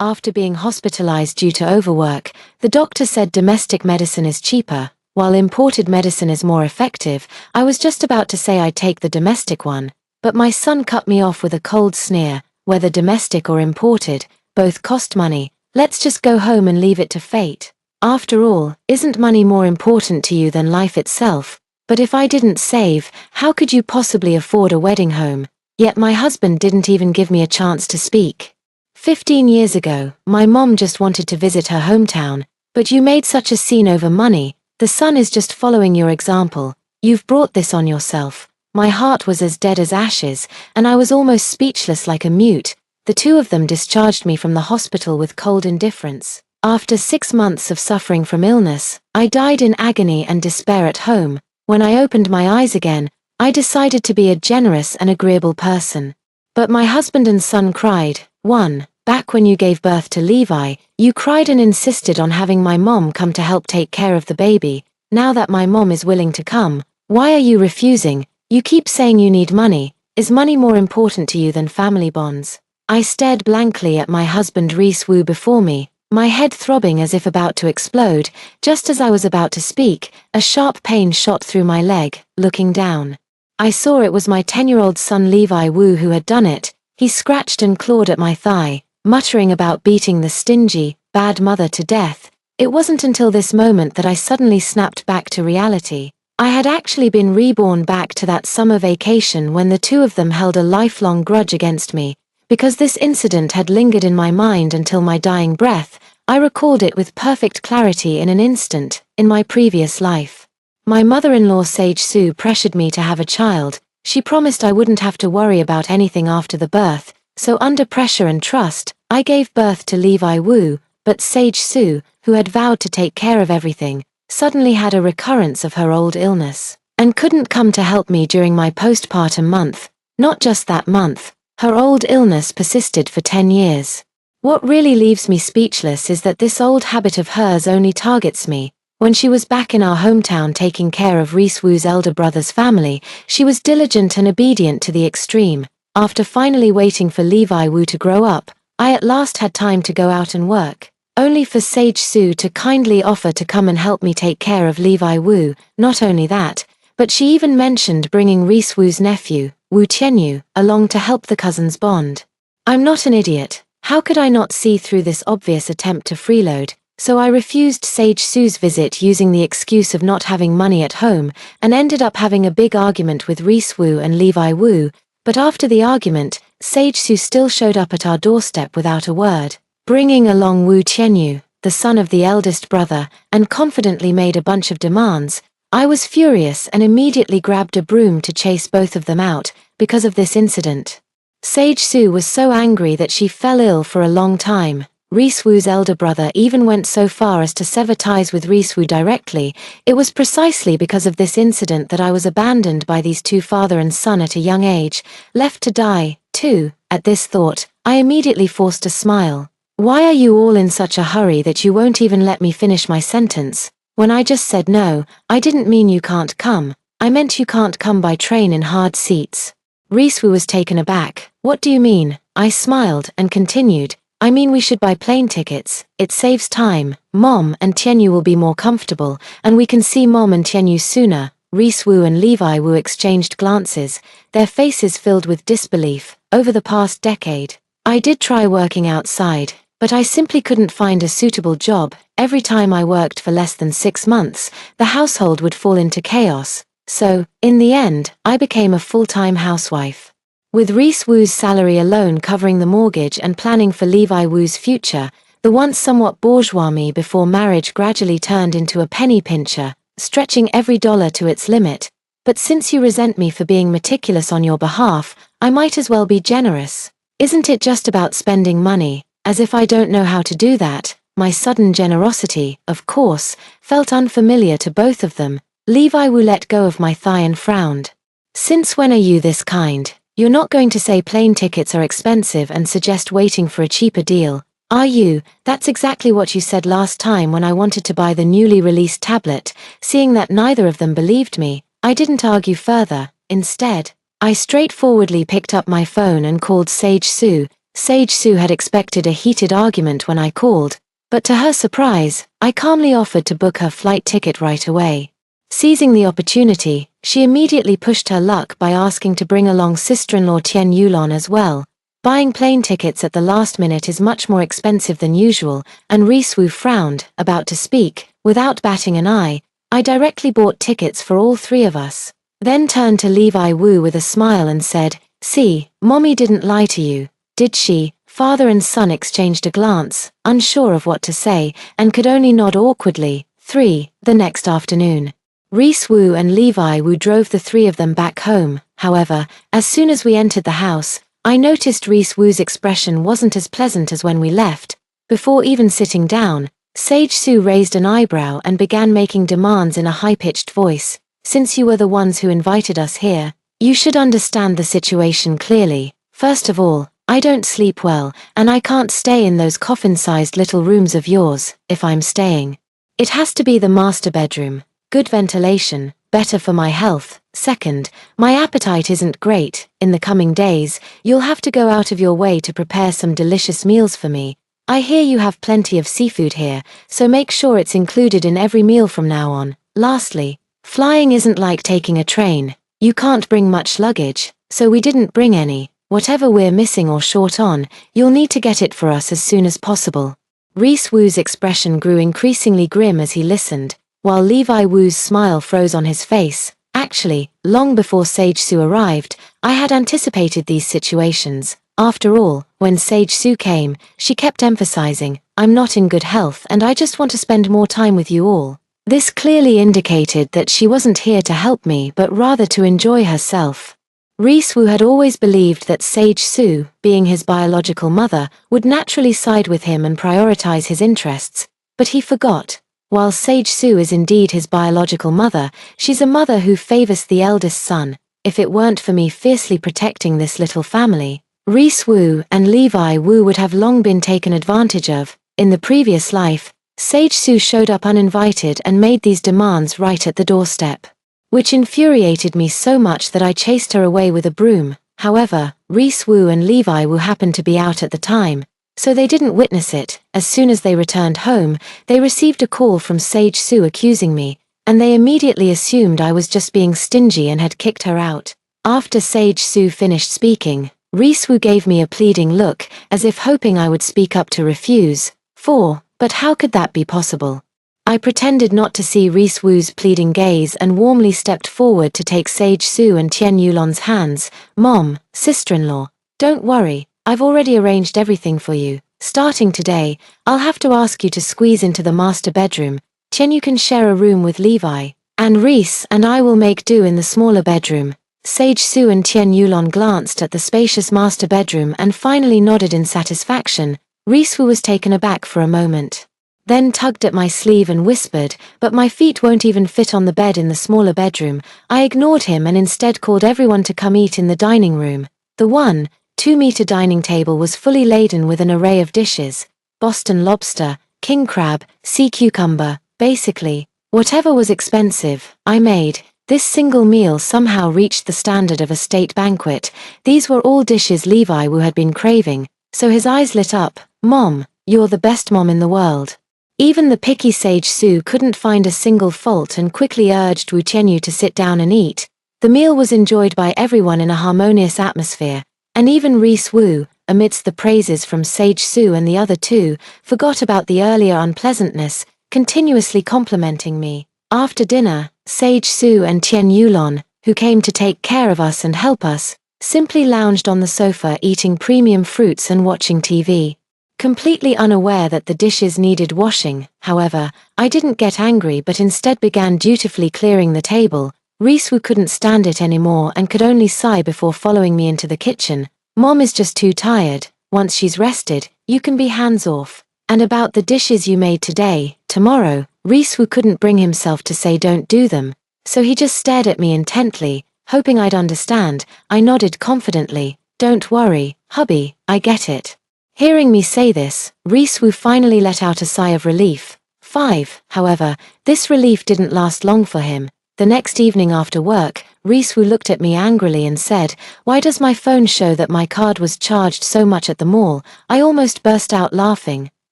After being hospitalized due to overwork, the doctor said domestic medicine is cheaper, while imported medicine is more effective. I was just about to say I'd take the domestic one, but my son cut me off with a cold sneer. Whether domestic or imported, both cost money. Let's just go home and leave it to fate. After all, isn't money more important to you than life itself? But if I didn't save, how could you possibly afford a wedding home? Yet my husband didn't even give me a chance to speak. 15 years ago, my mom just wanted to visit her hometown, but you made such a scene over money. The son is just following your example. You've brought this on yourself. My heart was as dead as ashes, and I was almost speechless like a mute. The two of them discharged me from the hospital with cold indifference. After 6 months of suffering from illness, I died in agony and despair at home. When I opened my eyes again, I decided to be a generous and agreeable person. But my husband and son cried. 1. Back when you gave birth to Levi, you cried and insisted on having my mom come to help take care of the baby. Now that my mom is willing to come, why are you refusing? You keep saying you need money. Is money more important to you than family bonds? I stared blankly at my husband Reese Wu before me, my head throbbing as if about to explode. Just as I was about to speak, a sharp pain shot through my leg. Looking down, I saw it was my 10-year-old son Levi Wu who had done it. He scratched and clawed at my thigh, muttering about beating the stingy, bad mother to death. It wasn't until this moment that I suddenly snapped back to reality. I had actually been reborn back to that summer vacation when the two of them held a lifelong grudge against me. Because this incident had lingered in my mind until my dying breath, I recalled it with perfect clarity in an instant. In my previous life, my mother-in-law Sage Su pressured me to have a child. She promised I wouldn't have to worry about anything after the birth, so under pressure and trust, I gave birth to Levi Wu. But Sage Su, who had vowed to take care of everything, suddenly had a recurrence of her old illness, and couldn't come to help me during my postpartum month. Not just that month, her old illness persisted for 10 years. What really leaves me speechless is that this old habit of hers only targets me. When she was back in our hometown taking care of Reese Wu's elder brother's family, she was diligent and obedient to the extreme. After finally waiting for Levi Wu to grow up, I at last had time to go out and work, only for Sage Su to kindly offer to come and help me take care of Levi Wu. Not only that, but she even mentioned bringing Reese Wu's nephew, Wu Tianyu, along to help the cousins bond. I'm not an idiot. How could I not see through this obvious attempt to freeload? So I refused Sage Su's visit using the excuse of not having money at home, and ended up having a big argument with Reese Wu and Levi Wu. But after the argument, Sage Su still showed up at our doorstep without a word, bringing along Wu Tianyu, the son of the eldest brother, and confidently made a bunch of demands. I was furious and immediately grabbed a broom to chase both of them out. Because of this incident, Sage Su was so angry that she fell ill for a long time. Reese Wu's elder brother even went so far as to sever ties with Reese Wu directly. It was precisely because of this incident that I was abandoned by these two, father and son, at a young age, left to die, too. At this thought, I immediately forced a smile. Why are you all in such a hurry that you won't even let me finish my sentence? When I just said no, I didn't mean you can't come. I meant you can't come by train in hard seats. Reese Wu was taken aback. What do you mean? I smiled and continued. I mean we should buy plane tickets. It saves time. Mom and Tianyu will be more comfortable, and we can see Mom and Tianyu sooner. Reese Wu and Levi Wu exchanged glances, their faces filled with disbelief. Over the past decade, I did try working outside, but I simply couldn't find a suitable job. Every time I worked for less than 6 months, the household would fall into chaos. So, in the end, I became a full-time housewife. With Reese Wu's salary alone covering the mortgage and planning for Levi Wu's future, the once somewhat bourgeois me before marriage gradually turned into a penny pincher, stretching every dollar to its limit. But since you resent me for being meticulous on your behalf, I might as well be generous. Isn't it just about spending money? As if I don't know how to do that. My sudden generosity, of course, felt unfamiliar to both of them. Levi Wu let go of my thigh and frowned. Since when are you this kind? You're not going to say plane tickets are expensive and suggest waiting for a cheaper deal, are you? That's exactly what you said last time when I wanted to buy the newly released tablet. Seeing that neither of them believed me, I didn't argue further. Instead, I straightforwardly picked up my phone and called Sage Su. Sage Sue had expected a heated argument when I called, but to her surprise, I calmly offered to book her flight ticket right away. Seizing the opportunity, she immediately pushed her luck by asking to bring along sister-in-law Tian Yulon as well. Buying plane tickets at the last minute is much more expensive than usual, and Riswu frowned, about to speak. Without batting an eye, I directly bought tickets for all three of us. Then turned to Levi Wu with a smile and said, "See, Mommy didn't lie to you, did she?" Father and son exchanged a glance, unsure of what to say, and could only nod awkwardly. 3. The next afternoon, Riswu and Levi Wu drove the three of them back home. However, as soon as we entered the house, I noticed Riswu's expression wasn't as pleasant as when we left. Before even sitting down, Sage Sue raised an eyebrow and began making demands in a high-pitched voice. "Since you were the ones who invited us here, you should understand the situation clearly. First of all, I don't sleep well, and I can't stay in those coffin-sized little rooms of yours. If I'm staying, it has to be the master bedroom. Good ventilation, better for my health. Second, my appetite isn't great. In the coming days, you'll have to go out of your way to prepare some delicious meals for me. I hear you have plenty of seafood here, so make sure it's included in every meal from now on. Lastly, flying isn't like taking a train. You can't bring much luggage, so we didn't bring any. Whatever we're missing or short on, you'll need to get it for us as soon as possible." Reese Wu's expression grew increasingly grim as he listened, while Levi Wu's smile froze on his face. Actually, long before Sage Sue arrived, I had anticipated these situations. After all, when Sage Sue came, she kept emphasizing, "I'm not in good health and I just want to spend more time with you all." This clearly indicated that she wasn't here to help me but rather to enjoy herself. Reese Wu had always believed that Sage Sue, being his biological mother, would naturally side with him and prioritize his interests, but he forgot. While Sage Sue is indeed his biological mother, she's a mother who favors the eldest son. If it weren't for me fiercely protecting this little family, Reese Wu and Levi Wu would have long been taken advantage of. In the previous life, Sage Sue showed up uninvited and made these demands right at the doorstep, which infuriated me so much that I chased her away with a broom. However, Reese Wu and Levi Wu happened to be out at the time, so they didn't witness it. As soon as they returned home, they received a call from Sage Sue accusing me, and they immediately assumed I was just being stingy and had kicked her out. After Sage Sue finished speaking, Reese Wu gave me a pleading look, as if hoping I would speak up to refuse. 4. But how could that be possible? I pretended not to see Reese Wu's pleading gaze and warmly stepped forward to take Sage Sue and Tian Yulon's hands. "Mom, sister-in-law, don't worry, I've already arranged everything for you. Starting today, I'll have to ask you to squeeze into the master bedroom. Tian, you can share a room with Levi, and Reese and I will make do in the smaller bedroom." Sage Sue and Tian Yulon glanced at the spacious master bedroom and finally nodded in satisfaction. Reese Wu was taken aback for a moment, then tugged at my sleeve and whispered, "But my feet won't even fit on the bed in the smaller bedroom." I ignored him and instead called everyone to come eat in the dining room. The 1-2-meter dining table was fully laden with an array of dishes: Boston lobster, king crab, sea cucumber, basically, whatever was expensive, I made. This single meal somehow reached the standard of a state banquet. These were all dishes Levi Wu had been craving, so his eyes lit up. "Mom, you're the best mom in the world." Even the picky Sage Sue couldn't find a single fault and quickly urged Wu Tianyu to sit down and eat. The meal was enjoyed by everyone in a harmonious atmosphere, and even Reese Wu, amidst the praises from Sage Sue and the other two, forgot about the earlier unpleasantness, continuously complimenting me. After dinner, Sage Sue and Tian Yulon, who came to take care of us and help us, simply lounged on the sofa eating premium fruits and watching TV. Completely unaware that the dishes needed washing, however, I didn't get angry but instead began dutifully clearing the table. Reese Wu couldn't stand it anymore and could only sigh before following me into the kitchen. "Mom is just too tired. Once she's rested, you can be hands off. And about the dishes you made today, tomorrow," Reese Wu couldn't bring himself to say don't do them, so he just stared at me intently, hoping I'd understand. I nodded confidently. "Don't worry, hubby, I get it." Hearing me say this, Reese Wu finally let out a sigh of relief. 5. However, this relief didn't last long for him. The next evening after work, Reeswu looked at me angrily and said, "Why does my phone show that my card was charged so much at the mall?" I almost burst out laughing.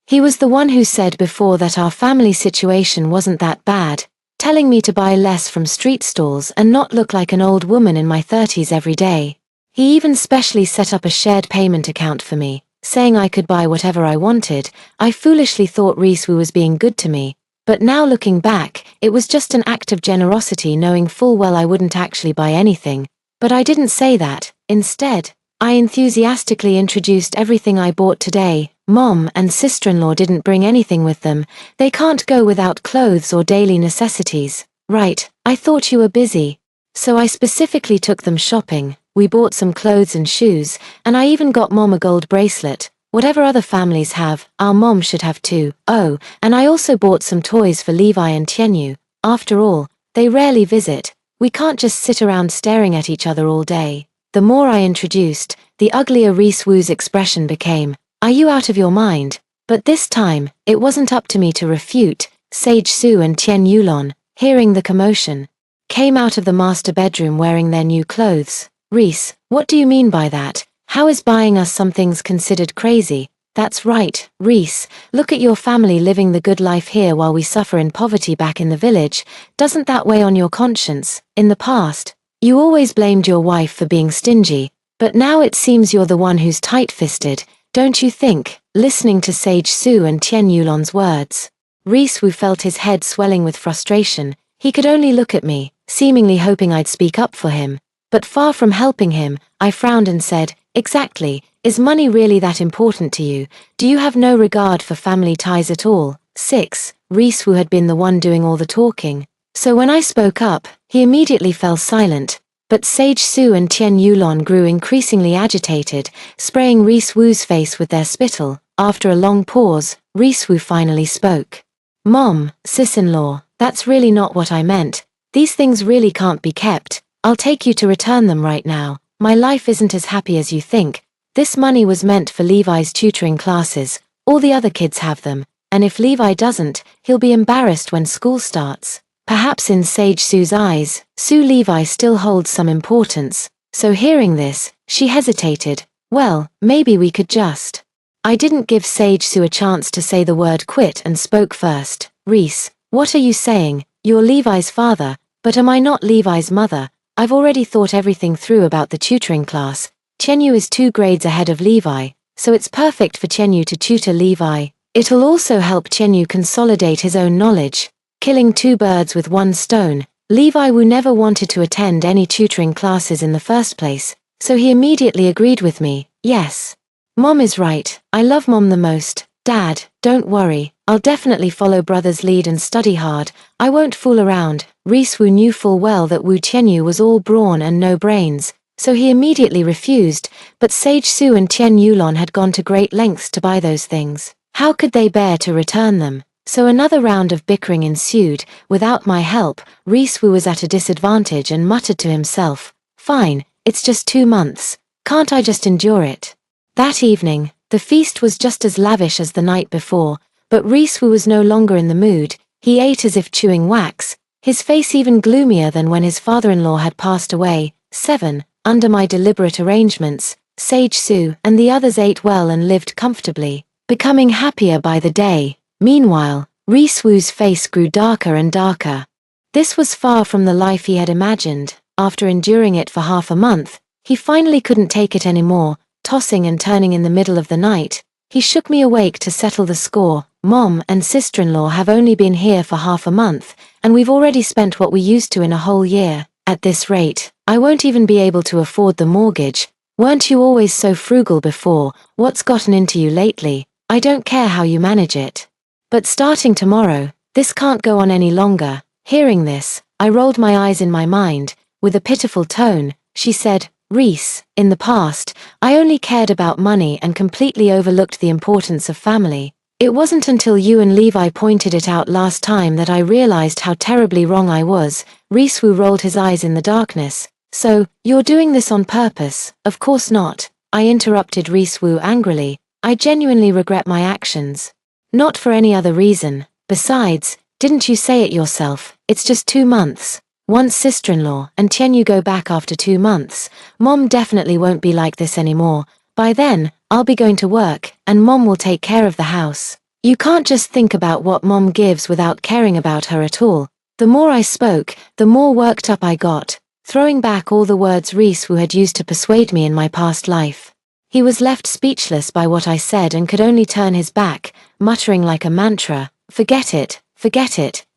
He was the one who said before that our family situation wasn't that bad, telling me to buy less from street stalls and not look like an old woman in my 30s every day. He even specially set up a shared payment account for me, saying I could buy whatever I wanted. I foolishly thought Reeswu was being good to me, but now looking back, it was just an act of generosity, knowing full well I wouldn't actually buy anything. But I didn't say that. Instead, I enthusiastically introduced everything I bought today. Mom and sister-in-law didn't bring anything with them. They can't go without clothes or daily necessities. Right, I thought you were busy. So I specifically took them shopping. We bought some clothes and shoes, and I even got Mom a gold bracelet. Whatever other families have, our mom should have too. Oh, and I also bought some toys for Levi and Tianyu. After all, they rarely visit. We can't just sit around staring at each other all day. The more I introduced, the uglier Reeswu's expression became. Are you out of your mind? But this time, it wasn't up to me to refute. Sage Su and Tian Yulon, hearing the commotion, came out of the master bedroom wearing their new clothes. Reese, what do you mean by that? How is buying us some things considered crazy? That's right, Reese, look at your family living the good life here while we suffer in poverty back in the village. Doesn't that weigh on your conscience? In the past, you always blamed your wife for being stingy, but now it seems you're the one who's tight-fisted, don't you think? Listening to Sage Su and Tian Yulon's words, Reeswu felt his head swelling with frustration. He could only look at me, seemingly hoping I'd speak up for him. But far from helping him, I frowned and said, "Exactly, is money really that important to you? Do you have no regard for family ties at all?" 6. Reeswu had been the one doing all the talking, so when I spoke up, he immediately fell silent. But Sage Su and Tian Yulon grew increasingly agitated, spraying Reeswu's face with their spittle. After a long pause, Reeswu finally spoke. "Mom, sis-in-law, that's really not what I meant. These things really can't be kept. I'll take you to return them right now. My life isn't as happy as you think. This money was meant for Levi's tutoring classes. All the other kids have them, and if Levi doesn't, he'll be embarrassed when school starts." Perhaps in Sage Su's eyes, Sue Levi still holds some importance, so hearing this, she hesitated. "Well, maybe we could just..." I didn't give Sage Su a chance to say the word quit and spoke first. "Reese, what are you saying? You're Levi's father, but am I not Levi's mother? I've already thought everything through about the tutoring class. Tianyu is 2 grades ahead of Levi, so it's perfect for Tianyu to tutor Levi. It'll also help Tianyu consolidate his own knowledge. Killing 2 birds with 1 stone. Levi Wu never wanted to attend any tutoring classes in the first place, so he immediately agreed with me. Yes. Mom is right. I love Mom the most. Dad, don't worry. I'll definitely follow brother's lead and study hard. I won't fool around." Reeswu knew full well that Wu Tianyu was all brawn and no brains, so he immediately refused, but Sage Su and Tian Yulon had gone to great lengths to buy those things. How could they bear to return them? So another round of bickering ensued. Without my help, Reeswu was at a disadvantage and muttered to himself, "Fine, it's just 2 months. Can't I just endure it?" That evening, the feast was just as lavish as the night before, but Reeswu was no longer in the mood. He ate as if chewing wax, his face even gloomier than when his father-in-law had passed away. 7. Under my deliberate arrangements, Sage Su and the others ate well and lived comfortably, becoming happier by the day. Meanwhile, Reeswu's face grew darker and darker. This was far from the life he had imagined. After enduring it for half a month, he finally couldn't take it anymore. Tossing and turning in the middle of the night, he shook me awake to settle the score. "Mom and sister-in-law have only been here for half a month, and we've already spent what we used to in a whole year. At this rate, I won't even be able to afford the mortgage. Weren't you always so frugal before? What's gotten into you lately? I don't care how you manage it. But starting tomorrow, this can't go on any longer." Hearing this, I rolled my eyes in my mind. With a pitiful tone, she said, "Reese, in the past, I only cared about money and completely overlooked the importance of family. It wasn't until you and Levi pointed it out last time that I realized how terribly wrong I was." Reeswu rolled his eyes in the darkness. "So, you're doing this on purpose?" "Of course not," I interrupted Reeswu angrily. "I genuinely regret my actions. Not for any other reason. Besides, didn't you say it yourself? It's just 2 months. once sister-in-law, and Tianyu go back after 2 months. Mom definitely won't be like this anymore. By then, I'll be going to work, and Mom will take care of the house. You can't just think about what Mom gives without caring about her at all. The more I spoke, the more worked up I got, throwing back all the words Reese Wu had used to persuade me in my past life. He was left speechless by what I said and could only turn his back, muttering like a mantra, forget it,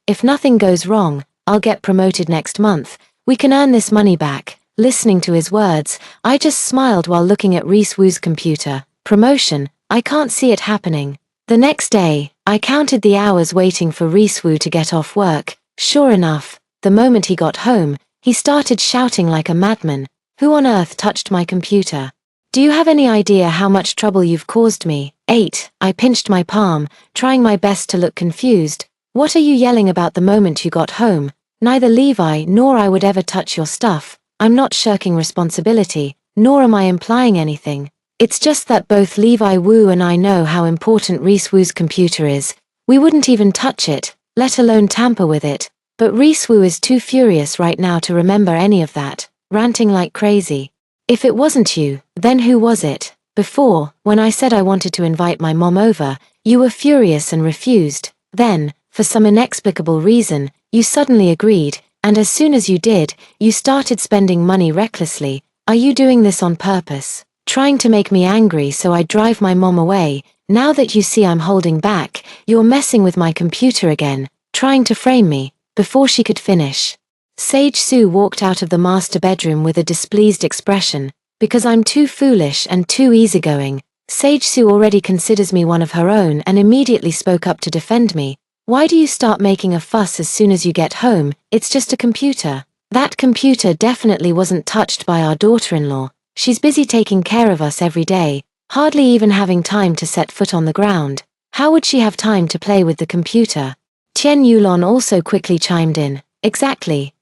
if nothing goes wrong, I'll get promoted next month, we can earn this money back. Listening to his words, I just smiled while looking at Reese Wu's computer. Promotion? I can't see it happening. The next day, I counted the hours waiting for Reese Wu to get off work. Sure enough, the moment he got home, he started shouting like a madman, who on earth touched my computer? Do you have any idea how much trouble you've caused me? 8. I pinched my palm, trying my best to look confused. What are you yelling about the moment you got home? Neither Levi nor I would ever touch your stuff. I'm not shirking responsibility, nor am I implying anything. It's just that both Levi Wu and I know how important Reese Wu's computer is. We wouldn't even touch it, let alone tamper with it. But Reese Wu is too furious right now to remember any of that, ranting like crazy. If it wasn't you, then who was it? Before, when I said I wanted to invite my mom over, you were furious and refused. Then, for some inexplicable reason, you suddenly agreed, and as soon as you did, you started spending money recklessly. Are you doing this on purpose? Trying to make me angry so I drive my mom away? Now that you see I'm holding back, you're messing with my computer again, trying to frame me. Before she could finish, Sage Su walked out of the master bedroom with a displeased expression. Because I'm too foolish and too easygoing, Sage Su already considers me one of her own and immediately spoke up to defend me. Why do you start making a fuss as soon as you get home? It's just a computer. That computer definitely wasn't touched by our daughter-in-law. She's busy taking care of us every day, hardly even having time to set foot on the ground. How would she have time to play with the computer? Tian Yulon also quickly chimed in. Exactly.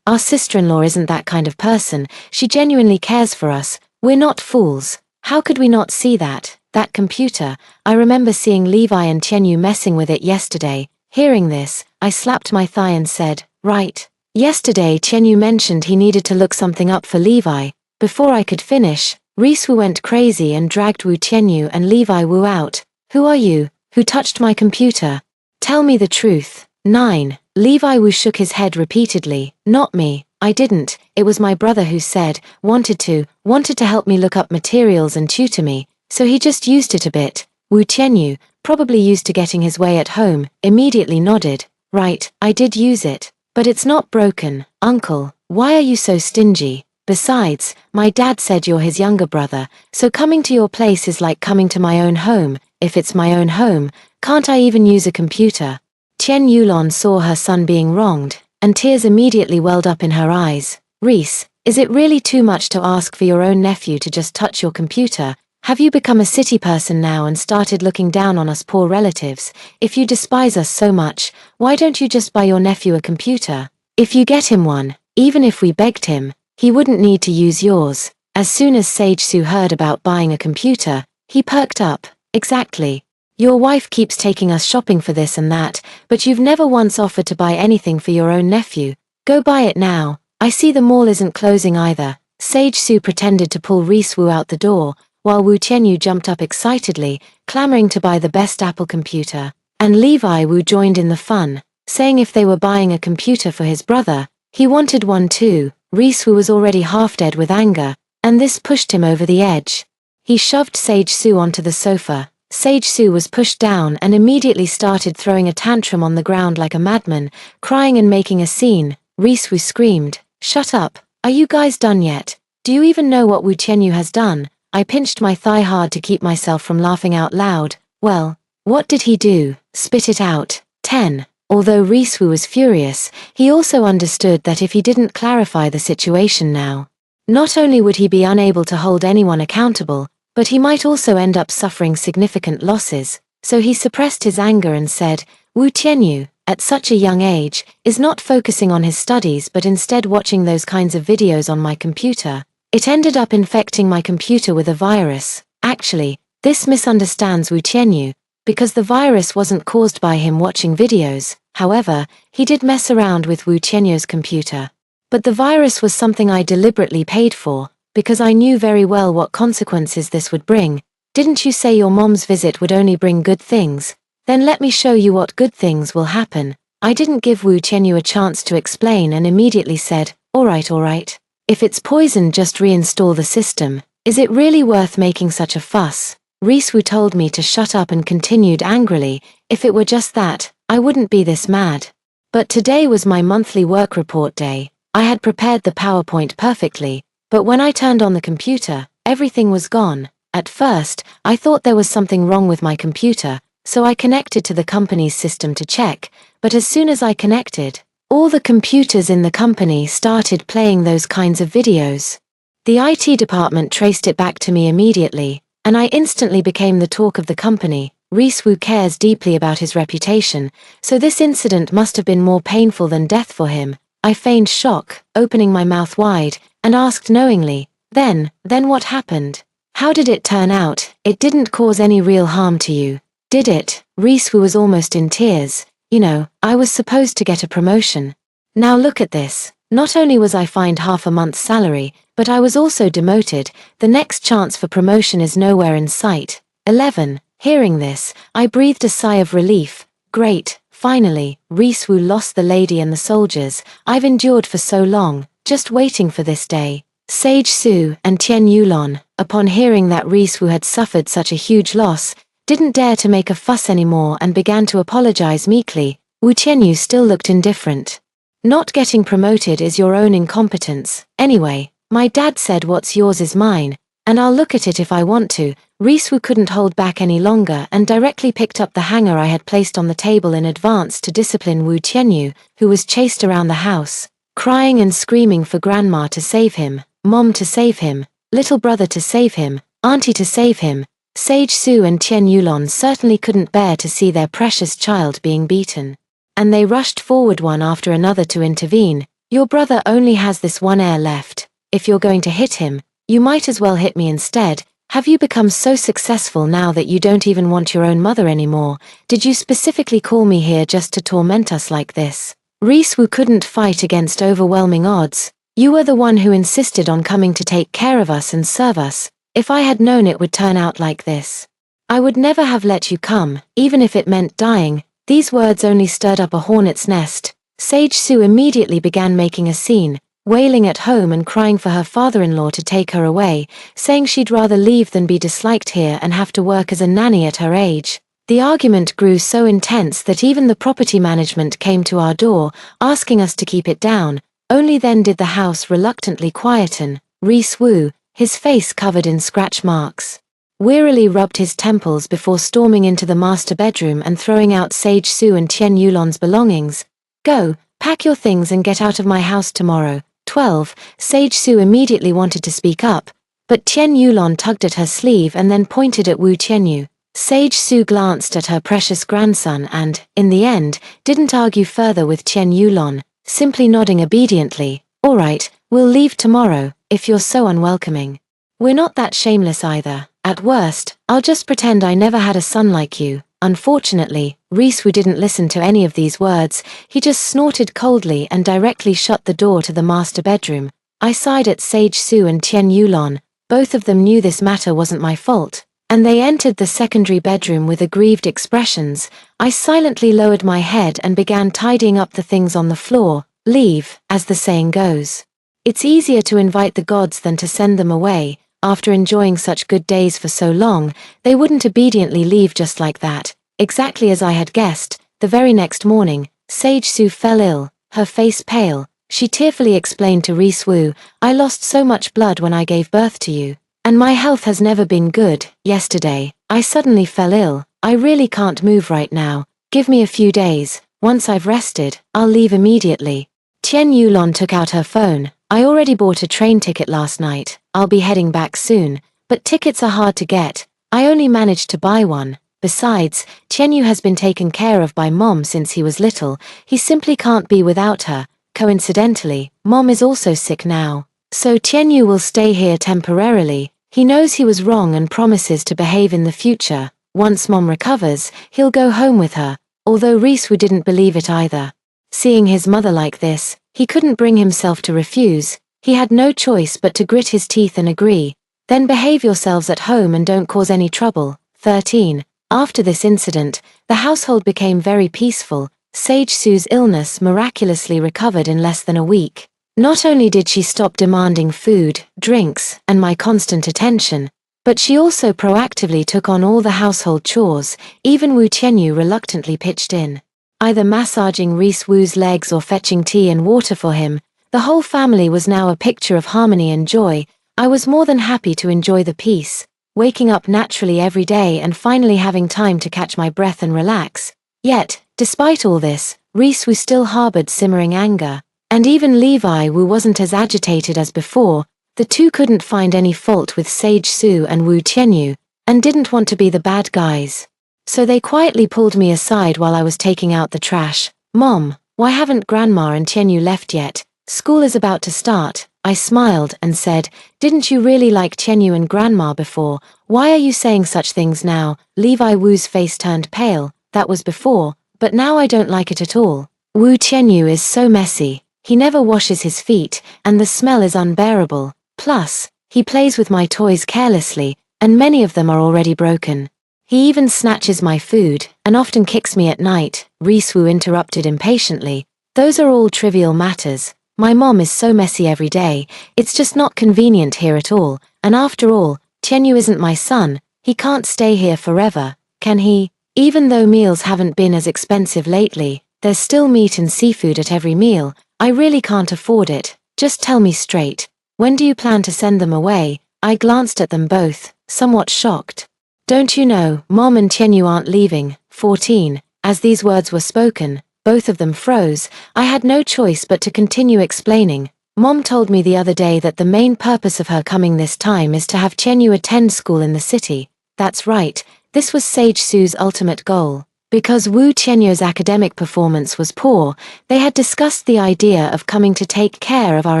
Our sister-in-law isn't that kind of person. She genuinely cares for us. We're not fools. How could we not see that? That computer, I remember seeing Levi and Tianyu messing with it yesterday. Hearing this, I slapped my thigh and said, right. Yesterday Tianyu mentioned he needed to look something up for Levi. Before I could finish, Reese Wu went crazy and dragged Wu Tianyu and Levi Wu out. Who are you? Who touched my computer? Tell me the truth. 9. Levi Wu shook his head repeatedly. Not me. I didn't. It was my brother who said, wanted to help me look up materials and tutor me, so he just used it a bit. Wu Tianyu, probably used to getting his way at home, immediately nodded. Right, I did use it. But it's not broken. Uncle, why are you so stingy? Besides, my dad said you're his younger brother, so coming to your place is like coming to my own home. If it's my own home, can't I even use a computer? Tian Yulon saw her son being wronged, and tears immediately welled up in her eyes. Reese, is it really too much to ask for your own nephew to just touch your computer? Have you become a city person now and started looking down on us poor relatives? If you despise us so much, why don't you just buy your nephew a computer? If you get him one, even if we begged him, he wouldn't need to use yours. As soon as Sage Su heard about buying a computer, he perked up. Exactly. Your wife keeps taking us shopping for this and that, but you've never once offered to buy anything for your own nephew. Go buy it now. I see the mall isn't closing either. Sage Su pretended to pull Reese Wu out the door, while Wu Tianyu jumped up excitedly, clamoring to buy the best Apple computer. And Levi Wu joined in the fun, saying if they were buying a computer for his brother, he wanted one too. Reese Wu was already half dead with anger, and this pushed him over the edge. He shoved Sage Su onto the sofa. Sage Su was pushed down and immediately started throwing a tantrum on the ground like a madman, crying and making a scene. Reese Wu screamed, "Shut up! Are you guys done yet? Do you even know what Wu Tianyu has done?" I pinched my thigh hard to keep myself from laughing out loud. Well, what did he do? Spit it out. 10. Although Reese Wu was furious, he also understood that if he didn't clarify the situation now, not only would he be unable to hold anyone accountable, but he might also end up suffering significant losses. So he suppressed his anger and said, Wu Tianyu, at such a young age, is not focusing on his studies but instead watching those kinds of videos on my computer. It ended up infecting my computer with a virus. Actually, this misunderstands Wu Tianyu, because the virus wasn't caused by him watching videos. However, he did mess around with Wu Qianyu's computer. But the virus was something I deliberately paid for, because I knew very well what consequences this would bring. Didn't you say your mom's visit would only bring good things? Then let me show you what good things will happen. I didn't give Wu Qianyu a chance to explain and immediately said, alright. If it's poison, just reinstall the system. Is it really worth making such a fuss? Reese-Wu told me to shut up and continued angrily, if it were just that, I wouldn't be this mad. But today was my monthly work report day. I had prepared the PowerPoint perfectly, but when I turned on the computer, everything was gone. At first, I thought there was something wrong with my computer, so I connected to the company's system to check, but as soon as I connected, all the computers in the company started playing those kinds of videos. The IT department traced it back to me immediately, and I instantly became the talk of the company. Reese-Wu cares deeply about his reputation, so this incident must have been more painful than death for him. I feigned shock, opening my mouth wide, and asked knowingly, Then what happened? How did it turn out? It didn't cause any real harm to you, did it? Reese-Wu was almost in tears. You know, I was supposed to get a promotion. Now look at this. Not only was I fined half a month's salary, but I was also demoted. The next chance for promotion is nowhere in sight. 11. Hearing this, I breathed a sigh of relief. Great. Finally, Reese-Wu lost the lady and the soldiers. I've endured for so long, just waiting for this day. Sage Su and Tian Yulon, upon hearing that Reese-Wu had suffered such a huge loss, didn't dare to make a fuss anymore and began to apologize meekly. Wu Qianyu still looked indifferent. Not getting promoted is your own incompetence. Anyway, my dad said what's yours is mine, and I'll look at it if I want to. Reese-Wu couldn't hold back any longer and directly picked up the hanger I had placed on the table in advance to discipline Wu Qianyu, who was chased around the house, crying and screaming for grandma to save him, mom to save him, little brother to save him, auntie to save him. Sage Su and Tian Yulon certainly couldn't bear to see their precious child being beaten, and they rushed forward one after another to intervene. Your brother only has this one heir left. If you're going to hit him, you might as well hit me instead. Have you become so successful now that you don't even want your own mother anymore? Did you specifically call me here just to torment us like this? Reese-Wu couldn't fight against overwhelming odds. You were the one who insisted on coming to take care of us and serve us. If I had known it would turn out like this, I would never have let you come, even if it meant dying. These words only stirred up a hornet's nest. Sage Su immediately began making a scene, wailing at home and crying for her father-in-law to take her away, saying she'd rather leave than be disliked here and have to work as a nanny at her age. The argument grew so intense that even the property management came to our door, asking us to keep it down. Only then did the house reluctantly quieten. Reese-Wu, his face covered in scratch marks, wearily rubbed his temples before storming into the master bedroom and throwing out Sage Su and Tian Yulon's belongings. Go, pack your things and get out of my house tomorrow. 12. Sage Su immediately wanted to speak up, but Tian Yulon tugged at her sleeve and then pointed at Wu Qianyu. Sage Su glanced at her precious grandson and, in the end, didn't argue further with Tian Yulon, simply nodding obediently. Alright, we'll leave tomorrow, if you're so unwelcoming. We're not that shameless either. At worst, I'll just pretend I never had a son like you. Unfortunately, Reese-Wu didn't listen to any of these words. He just snorted coldly and directly shut the door to the master bedroom. I sighed at Sage Su and Tian Yulon. Both of them knew this matter wasn't my fault, and they entered the secondary bedroom with aggrieved expressions. I silently lowered my head and began tidying up the things on the floor. Leave, as the saying goes. It's easier to invite the gods than to send them away. After enjoying such good days for so long, they wouldn't obediently leave just like that. Exactly as I had guessed, the very next morning, Sage Su fell ill, her face pale. She tearfully explained to Reese-Wu, I lost so much blood when I gave birth to you, and my health has never been good. Yesterday, I suddenly fell ill. I really can't move right now. Give me a few days. Once I've rested, I'll leave immediately. Tian Yulon took out her phone. I already bought a train ticket last night. I'll be heading back soon, but tickets are hard to get. I only managed to buy one. Besides, Qianyu has been taken care of by Mom since he was little. He simply can't be without her. Coincidentally, Mom is also sick now. So Qianyu will stay here temporarily. He knows he was wrong and promises to behave in the future. Once Mom recovers, he'll go home with her. although Reese didn't believe it either. Seeing his mother like this, he couldn't bring himself to refuse. He had no choice but to grit his teeth and agree. Then behave yourselves at home and don't cause any trouble. 13. After this incident, the household became very peaceful. Sage Sue's illness miraculously recovered in less than a week. Not only did she stop demanding food, drinks, and my constant attention, but she also proactively took on all the household chores. Even Wu Tianyu reluctantly pitched in, either massaging Reese Wu's legs or fetching tea and water for him. The whole family was now a picture of harmony and joy. I was more than happy to enjoy the peace, waking up naturally every day and finally having time to catch my breath and relax. Yet, despite all this, Reese Wu still harbored simmering anger, and even Levi Wu wasn't as agitated as before. The two couldn't find any fault with Sage Su and Wu Tianyu, and didn't want to be the bad guys. So they quietly pulled me aside while I was taking out the trash. "Mom, why haven't Grandma and Tianyu left yet? School is about to start." I smiled and said, "Didn't you really like Tianyu and Grandma before? Why are you saying such things now?" Levi Wu's face turned pale. "That was before, but now I don't like it at all. Wu Tianyu is so messy. He never washes his feet, and the smell is unbearable. Plus, he plays with my toys carelessly, and many of them are already broken. He even snatches my food, and often kicks me at night." Reese Wu interrupted impatiently. "Those are all trivial matters. My mom is so messy every day, it's just not convenient here at all, and after all, Tianyu isn't my son. He can't stay here forever, can he? Even though meals haven't been as expensive lately, there's still meat and seafood at every meal. I really can't afford it. Just tell me straight. When do you plan to send them away?" I glanced at them both, somewhat shocked. "Don't you know, Mom and Tianyu aren't leaving." 14. As these words were spoken, both of them froze. I had no choice but to continue explaining. "Mom told me the other day that the main purpose of her coming this time is to have Tianyu attend school in the city." That's right, this was Sage Su's ultimate goal. Because Wu Tianyu's academic performance was poor, they had discussed the idea of coming to take care of our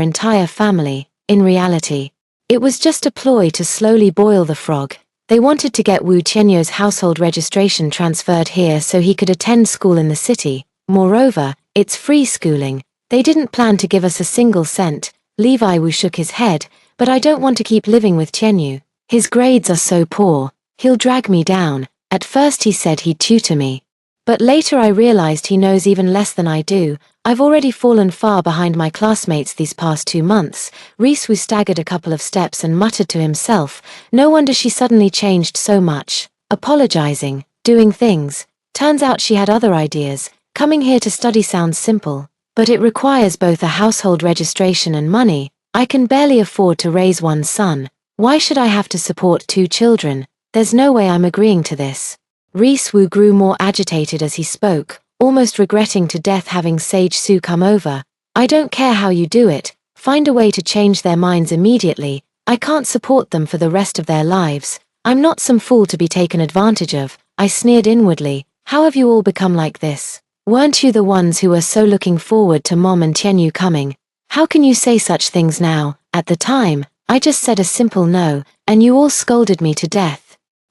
entire family. In reality, it was just a ploy to slowly boil the frog. They wanted to get Wu Tianyu's household registration transferred here so he could attend school in the city. Moreover, it's free schooling. They didn't plan to give us a single cent. Levi Wu shook his head. "But I don't want to keep living with Tianyu. His grades are so poor. He'll drag me down." At first he said he'd tutor me, but later I realized he knows even less than I do. I've already fallen far behind my classmates these past 2 months. Reese Wu staggered a couple of steps and muttered to himself. No wonder she suddenly changed so much. Apologizing, doing things. Turns out she had other ideas. Coming here to study sounds simple, but it requires both a household registration and money. I can barely afford to raise one son. Why should I have to support 2 children? There's no way I'm agreeing to this. Reese Wu grew more agitated as he spoke, almost regretting to death having Sage Su come over. "I don't care how you do it. Find a way to change their minds immediately. I can't support them for the rest of their lives. I'm not some fool to be taken advantage of." I sneered inwardly. "How have you all become like this? Weren't you the ones who were so looking forward to Mom and Tianyu coming? How can you say such things now? At the time, I just said a simple no, and you all scolded me to death.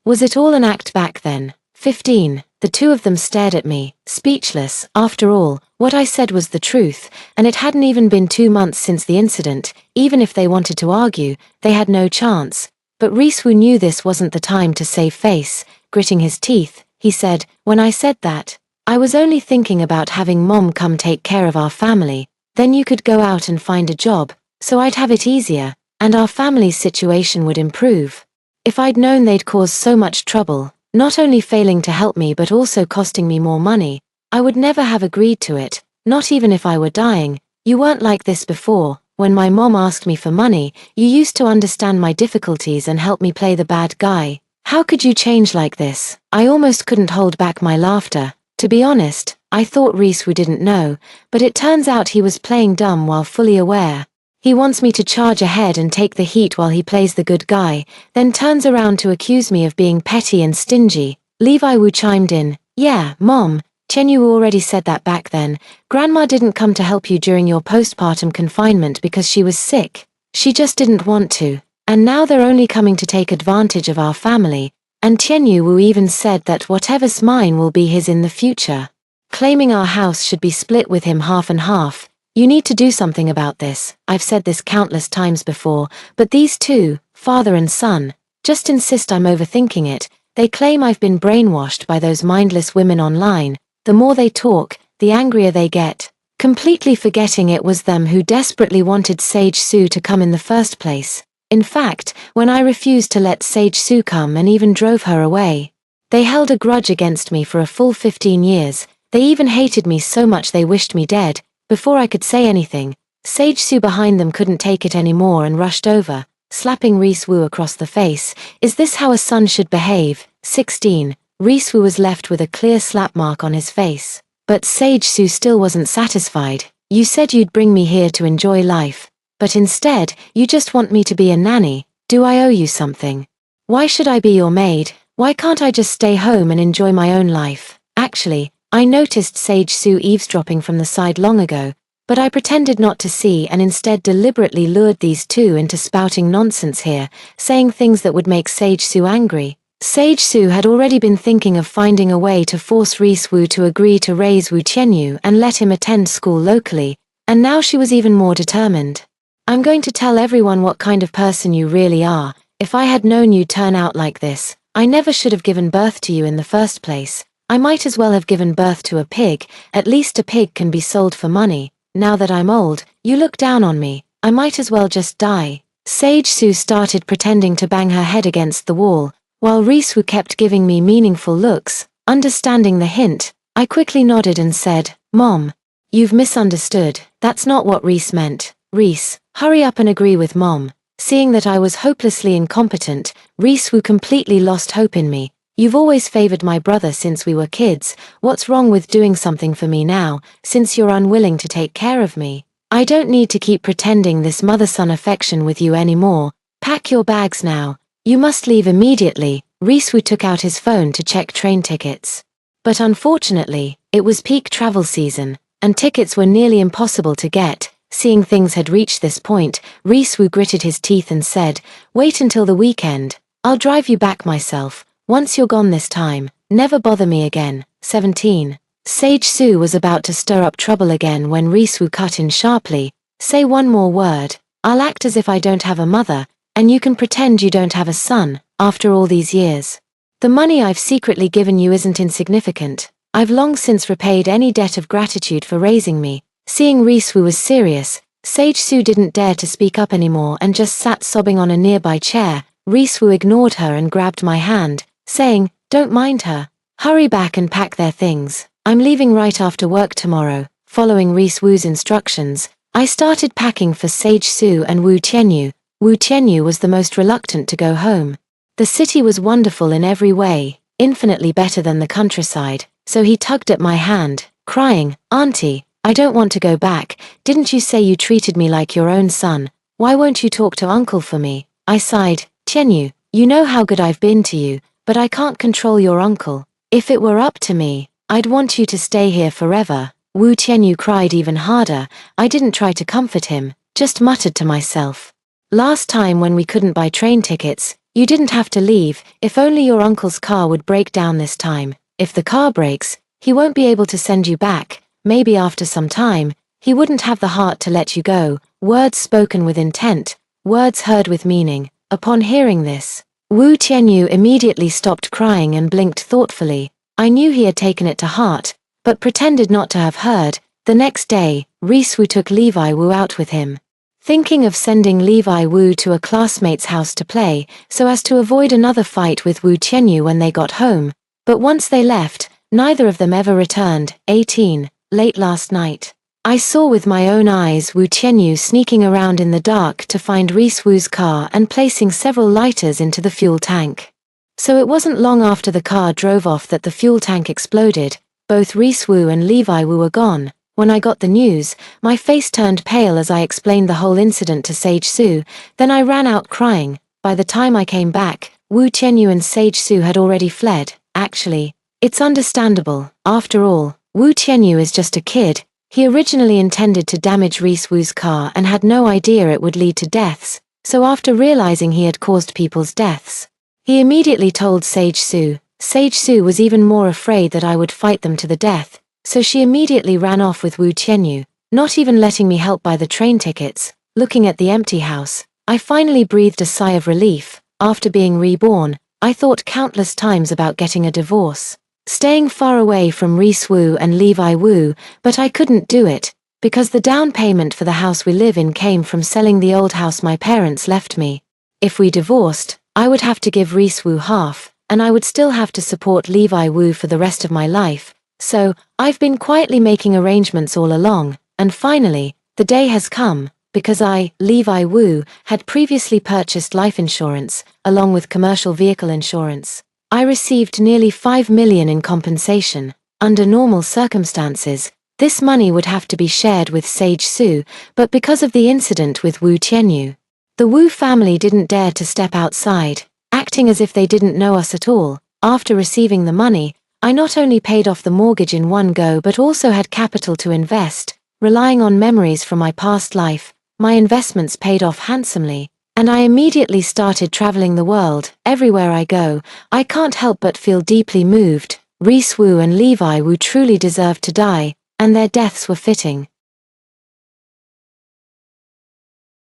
Was it all an act back then?" 15. The two of them stared at me, speechless. After all, what I said was the truth, and it hadn't even been 2 months since the incident. Even if they wanted to argue, they had no chance. But Reese Wu knew this wasn't the time to save face. Gritting his teeth, he said, "When I said that, I was only thinking about having Mom come take care of our family. Then you could go out and find a job, so I'd have it easier, and our family's situation would improve. If I'd known they'd cause so much trouble, not only failing to help me but also costing me more money, I would never have agreed to it, not even if I were dying. You weren't like this before. When my mom asked me for money, you used to understand my difficulties and help me play the bad guy. How could you change like this?" I almost couldn't hold back my laughter. To be honest, I thought Reese Wu didn't know, but it turns out he was playing dumb while fully aware. He wants me to charge ahead and take the heat while he plays the good guy, then turns around to accuse me of being petty and stingy. Levi Wu chimed in. "Yeah, Mom, Tianyu already said that back then. Grandma didn't come to help you during your postpartum confinement because she was sick. She just didn't want to. And now they're only coming to take advantage of our family. And Tianyu Wu even said that whatever's mine will be his in the future." claiming our house should be split with him half and half. You need to do something about this. I've said this countless times before, but these two, father and son, just insist I'm overthinking it. They claim I've been brainwashed by those mindless women online. The more they talk, the angrier they get, completely forgetting it was them who desperately wanted Sage Sue to come in the first place. In fact, when I refused to let Sage Sue come and even drove her away, they held a grudge against me for a full 15 years. They even hated me so much they wished me dead. Before I could say anything, Sage Sue behind them couldn't take it anymore and rushed over, slapping Reese Wu across the face. Is this how a son should behave? 16. Reese Wu was left with a clear slap mark on his face. But Sage Sue still wasn't satisfied. You said you'd bring me here to enjoy life. But instead, you just want me to be a nanny. Do I owe you something? Why should I be your maid? Why can't I just stay home and enjoy my own life? Actually, I noticed Sage Sue eavesdropping from the side long ago, but I pretended not to see and instead deliberately lured these two into spouting nonsense here, saying things that would make Sage Sue angry. Sage Sue had already been thinking of finding a way to force Reese Wu to agree to raise Wu Tianyu and let him attend school locally, and now she was even more determined. I'm going to tell everyone what kind of person you really are. If I had known you'd turn out like this, I never should have given birth to you in the first place. I might as well have given birth to a pig. At least a pig can be sold for money. Now that I'm old, you look down on me. I might as well just die. Sage Sue started pretending to bang her head against the wall, while Reese Wu kept giving me meaningful looks. Understanding the hint, I quickly nodded and said, Mom, you've misunderstood. That's not what Reese meant. Reese, hurry up and agree with Mom. Seeing that I was hopelessly incompetent, Reese Wu completely lost hope in me. You've always favored my brother since we were kids. What's wrong with doing something for me now, since you're unwilling to take care of me? I don't need to keep pretending this mother-son affection with you anymore. Pack your bags now. You must leave immediately. Reese Wu took out his phone to check train tickets. But unfortunately, it was peak travel season, and tickets were nearly impossible to get. Seeing things had reached this point, Reese Wu gritted his teeth and said, Wait until the weekend. I'll drive you back myself. Once you're gone this time, never bother me again. 17. Sage Sue was about to stir up trouble again when Reese Wu cut in sharply. Say one more word. I'll act as if I don't have a mother, and you can pretend you don't have a son, after all these years. The money I've secretly given you isn't insignificant. I've long since repaid any debt of gratitude for raising me. Seeing Reese Wu was serious, Sage Sue didn't dare to speak up anymore and just sat sobbing on a nearby chair. Reese Wu ignored her and grabbed my hand, saying, Don't mind her. Hurry back and pack their things. I'm leaving right after work tomorrow. Following Reese Wu's instructions, I started packing for Sage Sue and Wu Tianyu. Wu Tianyu was the most reluctant to go home. The city was wonderful in every way, infinitely better than the countryside, so he tugged at my hand, crying, Auntie, I don't want to go back. Didn't you say you treated me like your own son? Why won't you talk to Uncle for me? I sighed, Tianyu, you know how good I've been to you, but I can't control your uncle. If it were up to me, I'd want you to stay here forever. Wu Tianyu cried even harder. I didn't try to comfort him, just muttered to myself. Last time when we couldn't buy train tickets, you didn't have to leave. If only your uncle's car would break down this time. If the car breaks, he won't be able to send you back. Maybe after some time, he wouldn't have the heart to let you go. Words spoken with intent, words heard with meaning. Upon hearing this, Wu Tianyu immediately stopped crying and blinked thoughtfully. I knew he had taken it to heart, but pretended not to have heard. The next day, Reese Wu took Levi Wu out with him, thinking of sending Levi Wu to a classmate's house to play, so as to avoid another fight with Wu Tianyu when they got home. But once they left, neither of them ever returned. 18. Late last night, I saw with my own eyes Wu Tianyu sneaking around in the dark to find Reese Wu's car and placing several lighters into the fuel tank. So it wasn't long after the car drove off that the fuel tank exploded. Both Reese Wu and Levi Wu were gone. When I got the news, my face turned pale as I explained the whole incident to Sage Sue. Then I ran out crying. By the time I came back, Wu Tianyu and Sage Sue had already fled. Actually, it's understandable. After all, Wu Tianyu is just a kid. He originally intended to damage Reese Wu's car and had no idea it would lead to deaths, so after realizing he had caused people's deaths, he immediately told Sage Sue. Sage Sue was even more afraid that I would fight them to the death, so she immediately ran off with Wu Tianyu, not even letting me help buy the train tickets. Looking at the empty house, I finally breathed a sigh of relief. After being reborn, I thought countless times about getting a divorce, staying far away from Reese Wu and Levi Wu, but I couldn't do it, because the down payment for the house we live in came from selling the old house my parents left me. If we divorced, I would have to give Reese Wu half, and I would still have to support Levi Wu for the rest of my life. So, I've been quietly making arrangements all along, and finally, the day has come, because I, Levi Wu, had previously purchased life insurance, along with commercial vehicle insurance. I received nearly 5 million in compensation. Under normal circumstances, this money would have to be shared with Sage Su, but because of the incident with Wu Tianyu, the Wu family didn't dare to step outside, acting as if they didn't know us at all. After receiving the money, I not only paid off the mortgage in one go but also had capital to invest. Relying on memories from my past life, my investments paid off handsomely, and I immediately started traveling the world. Everywhere I go, I can't help but feel deeply moved. Reese Wu and Levi Wu truly deserved to die, and their deaths were fitting.